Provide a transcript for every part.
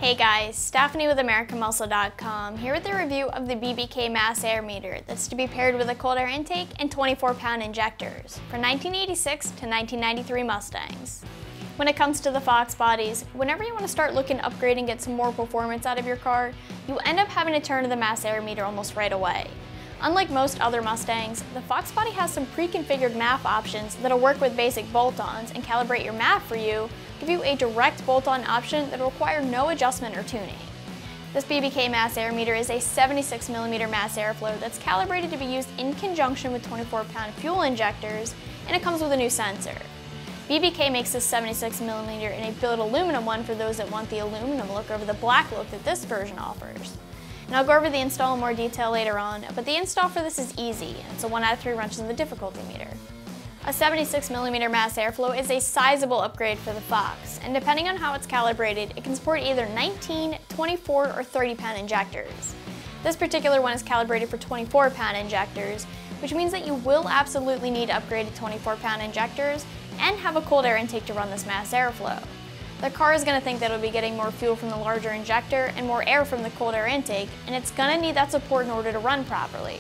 Hey guys, Stephanie with AmericanMuscle.com here with a review of the BBK Mass Air Meter that's to be paired with a cold air intake and 24-pound injectors for 1986 to 1993 Mustangs. When it comes to the Fox bodies, whenever you want to start looking to upgrade and get some more performance out of your car, you end up having to turn to the Mass Air Meter almost right away. Unlike most other Mustangs, the Fox body has some pre-configured MAF options that'll work with basic bolt-ons and calibrate your MAF for you, give you a direct bolt-on option that'll require no adjustment or tuning. This BBK Mass Air Meter is a 76mm mass airflow that's calibrated to be used in conjunction with 24-pound fuel injectors, and it comes with a new sensor. BBK makes this 76mm in a billet aluminum one for those that want the aluminum look over the black look that this version offers. And I'll go over the install in more detail later on, but the install for this is easy, and it's a 1 out of 3 wrenches in the difficulty meter. A 76mm mass airflow is a sizable upgrade for the Fox, and depending on how it's calibrated, it can support either 19, 24, or 30-pound injectors. This particular one is calibrated for 24-pound injectors, which means that you will absolutely need upgraded 24-pound injectors and have a cold air intake to run this mass airflow. The car is going to think that it'll be getting more fuel from the larger injector and more air from the cold air intake, and it's going to need that support in order to run properly.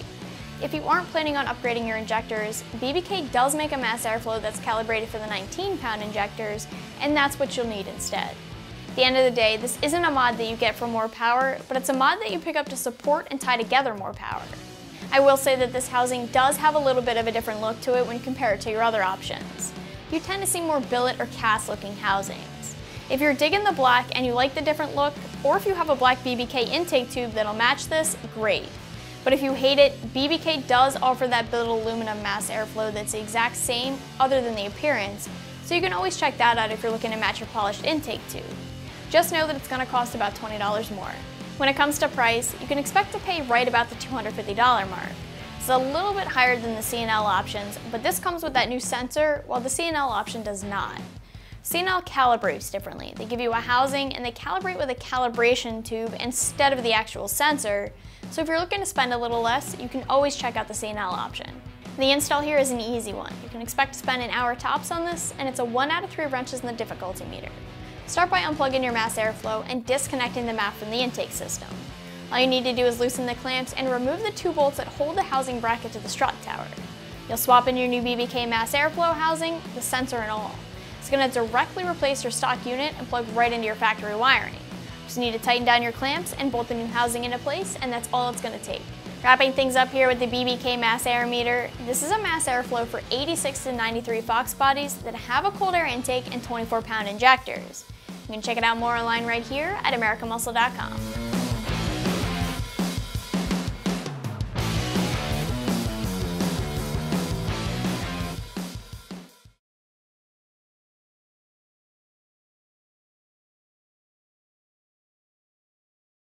If you aren't planning on upgrading your injectors, BBK does make a mass airflow that's calibrated for the 19-pound injectors, and that's what you'll need instead. At the end of the day, this isn't a mod that you get for more power, but it's a mod that you pick up to support and tie together more power. I will say that this housing does have a little bit of a different look to it when compared to your other options. You tend to see more billet or cast looking housings. If you're digging the black and you like the different look, or if you have a black BBK intake tube that'll match this, great. But if you hate it, BBK does offer that billet aluminum mass airflow that's the exact same other than the appearance, so you can always check that out if you're looking to match your polished intake tube. Just know that it's going to cost about $20 more. When it comes to price, you can expect to pay right about the $250 mark. It's a little bit higher than the C&L options, but this comes with that new sensor, while the C&L option does not. C&L calibrates differently. They give you a housing and they calibrate with a calibration tube instead of the actual sensor, so if you're looking to spend a little less, you can always check out the C&L option. The install here is an easy one. You can expect to spend an hour tops on this, and it's a 1 out of 3 wrenches in the difficulty meter. Start by unplugging your mass airflow and disconnecting the MAF from the intake system. All you need to do is loosen the clamps and remove the 2 bolts that hold the housing bracket to the strut tower. You'll swap in your new BBK mass airflow housing, the sensor and all. It's going to directly replace your stock unit and plug right into your factory wiring. Just need to tighten down your clamps and bolt the new housing into place, and that's all it's going to take. Wrapping things up here with the BBK Mass Air Meter, this is a mass airflow for 86 to 93 Fox bodies that have a cold air intake and 24-pound injectors. You can check it out more online right here at AmericanMuscle.com.